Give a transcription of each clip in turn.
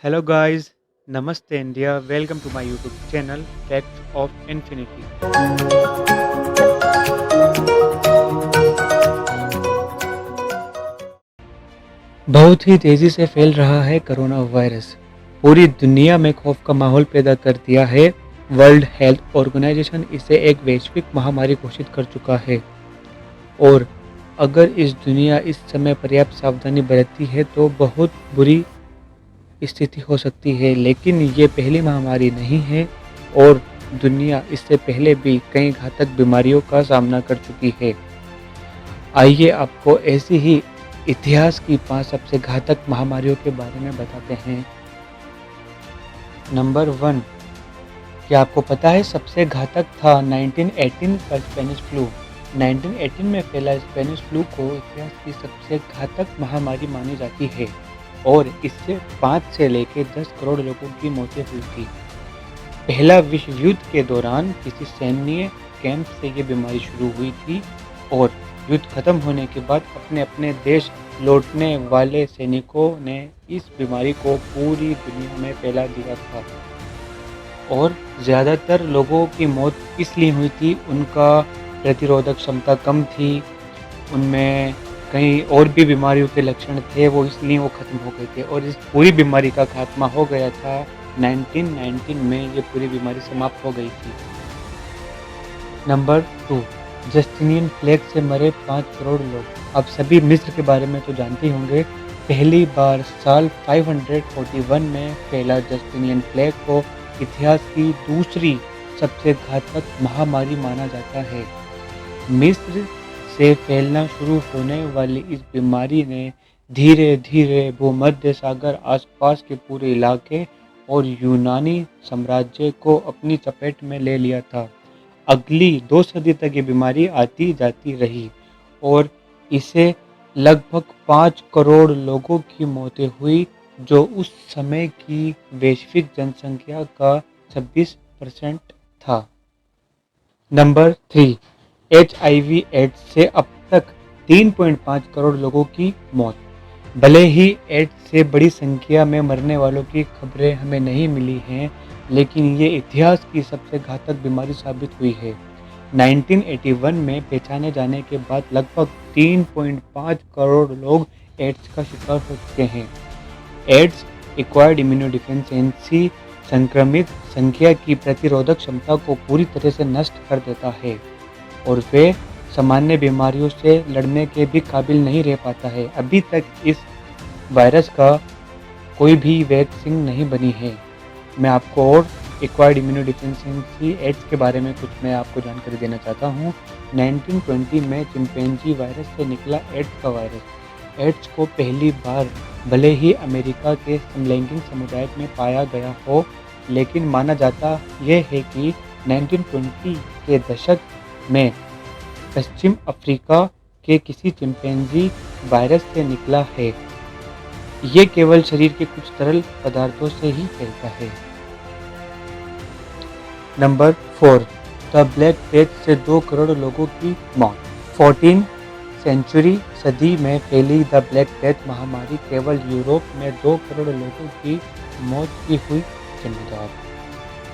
Hello guys, Namaste India. Welcome to my YouTube channel Facts of Infinity. बहुत ही तेजी से फैल रहा है कोरोना वायरस। पूरी दुनिया में खौफ का माहौल पैदा कर दिया है। वर्ल्ड हेल्थ ऑर्गेनाइजेशन इसे एक वैश्विक महामारी घोषित कर चुका है और अगर इस दुनिया इस समय पर्याप्त सावधानी बरतती है तो बहुत बुरी स्थिति हो सकती है, लेकिन ये पहली महामारी नहीं है और दुनिया इससे पहले भी कई घातक बीमारियों का सामना कर चुकी है। आइए आपको ऐसी ही इतिहास की 5 सबसे घातक महामारियों के बारे में बताते हैं। नंबर 1, क्या आपको पता है सबसे घातक था 1918 का स्पेनिश फ्लू। 1918 में फैला स्पेनिश फ्लू को इतिहास की सबसे घातक महामारी मानी जाती है और इससे 5 से लेकर 10 करोड़ लोगों की मौतें हुई थी। पहला विश्व युद्ध के दौरान किसी सैन्य कैंप से ये बीमारी शुरू हुई थी और युद्ध खत्म होने के बाद अपने अपने देश लौटने वाले सैनिकों ने इस बीमारी को पूरी दुनिया में फैला दिया था और ज़्यादातर लोगों की मौत इसलिए हुई थी, उनका प्रतिरोधक क्षमता कम थी, उनमें कहीं और भी बीमारियों के लक्षण थे, वो इसलिए वो ख़त्म हो गए थे और इस पूरी बीमारी का खात्मा हो गया था 1919 में। ये पूरी बीमारी समाप्त हो गई थी। नंबर 2, जस्टिनियन प्लेग से मरे 5 करोड़ लोग। आप सभी मिस्र के बारे में तो जानते ही होंगे। पहली बार साल 541 में फैला जस्टिनियन प्लेग को इतिहास की दूसरी सबसे घातक महामारी माना जाता है। मिस्र से फैलना शुरू होने वाली इस बीमारी ने धीरे धीरे भूमध्य सागर आसपास के पूरे इलाके और यूनानी साम्राज्य को अपनी चपेट में ले लिया था। अगली 2 सदी तक ये बीमारी आती जाती रही और इससे लगभग 5 करोड़ लोगों की मौतें हुई, जो उस समय की वैश्विक जनसंख्या का 26% था। नंबर 3, HIV एड्स से अब तक 3.5 करोड़ लोगों की मौत। भले ही एड्स से बड़ी संख्या में मरने वालों की खबरें हमें नहीं मिली हैं, लेकिन ये इतिहास की सबसे घातक बीमारी साबित हुई है। 1981 में पहचाने जाने के बाद लगभग 3.5 करोड़ लोग एड्स का शिकार हो चुके हैं। एड्स एक्वायर्ड इम्यूनोडिफिशियंसी संक्रमित संख्या की प्रतिरोधक क्षमता को पूरी तरह से नष्ट कर देता है और वे सामान्य बीमारियों से लड़ने के भी काबिल नहीं रह पाता है। अभी तक इस वायरस का कोई भी वैक्सीन नहीं बनी है। मैं आपको और एक्वायर्ड इम्यूनोडिफिशियंसी एड्स के बारे में कुछ मैं आपको जानकारी देना चाहता हूँ। 1920 में चिंपैंजी वायरस से निकला एड्स का वायरस। एड्स को पहली बार भले ही अमेरिका के समलैंगिक समुदाय में पाया गया हो, लेकिन माना जाता यह है कि 1920 के दशक में पश्चिम अफ्रीका के किसी चिंपैंजी वायरस से निकला है। ये केवल शरीर के कुछ तरल पदार्थों से ही फैलता है। नंबर 4, द ब्लैक डेथ से 2 करोड़ लोगों की मौत। 14वीं सेंचुरी सदी में फैली द ब्लैक डेथ महामारी केवल यूरोप में 2 करोड़ लोगों की मौत की हुई जिम्मेदार।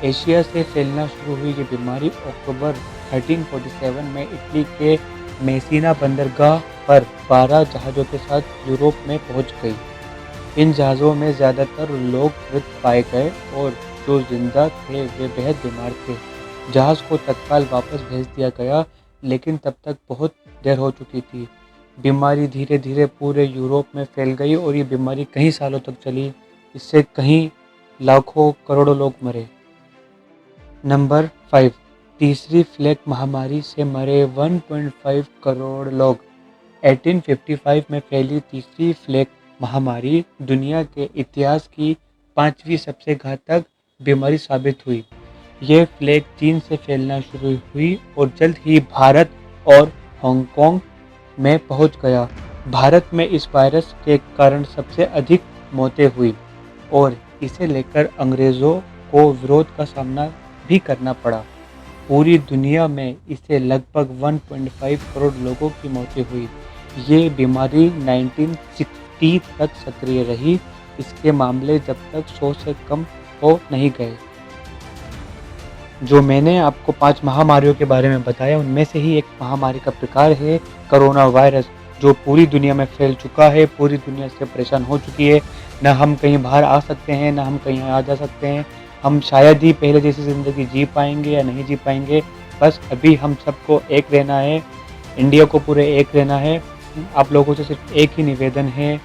एशिया से फैलना शुरू हुई ये बीमारी अक्टूबर 1347 में इटली के मेसिना बंदरगाह पर 12 जहाज़ों के साथ यूरोप में पहुंच गई। इन जहाज़ों में ज़्यादातर लोग मृत पाए गए और जो जिंदा थे वे बेहद बीमार थे। जहाज़ को तत्काल वापस भेज दिया गया, लेकिन तब तक बहुत देर हो चुकी थी। बीमारी धीरे धीरे पूरे यूरोप में फैल गई और ये बीमारी कई सालों तक चली। इससे कहीं लाखों करोड़ों लोग मरे। नंबर 5, तीसरी प्लेग महामारी से मरे 1.5 करोड़ लोग। 1855 में फैली तीसरी प्लेग महामारी दुनिया के इतिहास की 5वीं सबसे घातक बीमारी साबित हुई। यह प्लेग चीन से फैलना शुरू हुई और जल्द ही भारत और हांगकांग में पहुंच गया। भारत में इस वायरस के कारण सबसे अधिक मौतें हुई और इसे लेकर अंग्रेज़ों को विरोध का सामना भी करना पड़ा। पूरी दुनिया में इससे लगभग 1.5 करोड़ लोगों की मौतें हुई। ये बीमारी 1960 तक सक्रिय रही इसके मामले जब तक 100 से कम हो नहीं गए। जो मैंने आपको 5 महामारियों के बारे में बताया, उनमें से ही एक महामारी का प्रकार है कोरोना वायरस, जो पूरी दुनिया में फैल चुका है, पूरी दुनिया इससे परेशान हो चुकी है। ना हम कहीं बाहर आ सकते हैं, ना हम कहीं आ जा सकते हैं। हम शायद ही पहले जैसी ज़िंदगी जी पाएँगे या नहीं जी पाएँगे। बस अभी हम सबको एक रहना है, इंडिया को पूरे एक रहना है। आप लोगों से सिर्फ़ एक ही निवेदन है,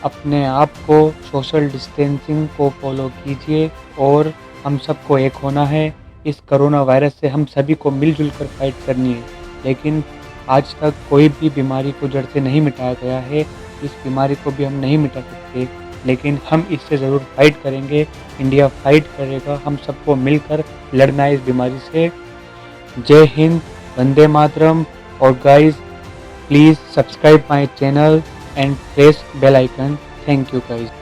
अपने आप को सोशल डिस्टेंसिंग को फॉलो कीजिए और हम सबको एक होना है। इस कोरोना वायरस से हम सभी को मिलजुल कर फाइट करनी है, लेकिन आज तक कोई भी बीमारी को जड़ से नहीं मिटाया गया है। इस बीमारी को भी हम नहीं मिटा सकते, लेकिन हम इससे ज़रूर फाइट करेंगे। इंडिया फाइट करेगा, हम सबको मिलकर लड़ना है इस बीमारी से। जय हिंद, वंदे मातरम। और guys, please subscribe my channel and press bell icon. Thank you guys.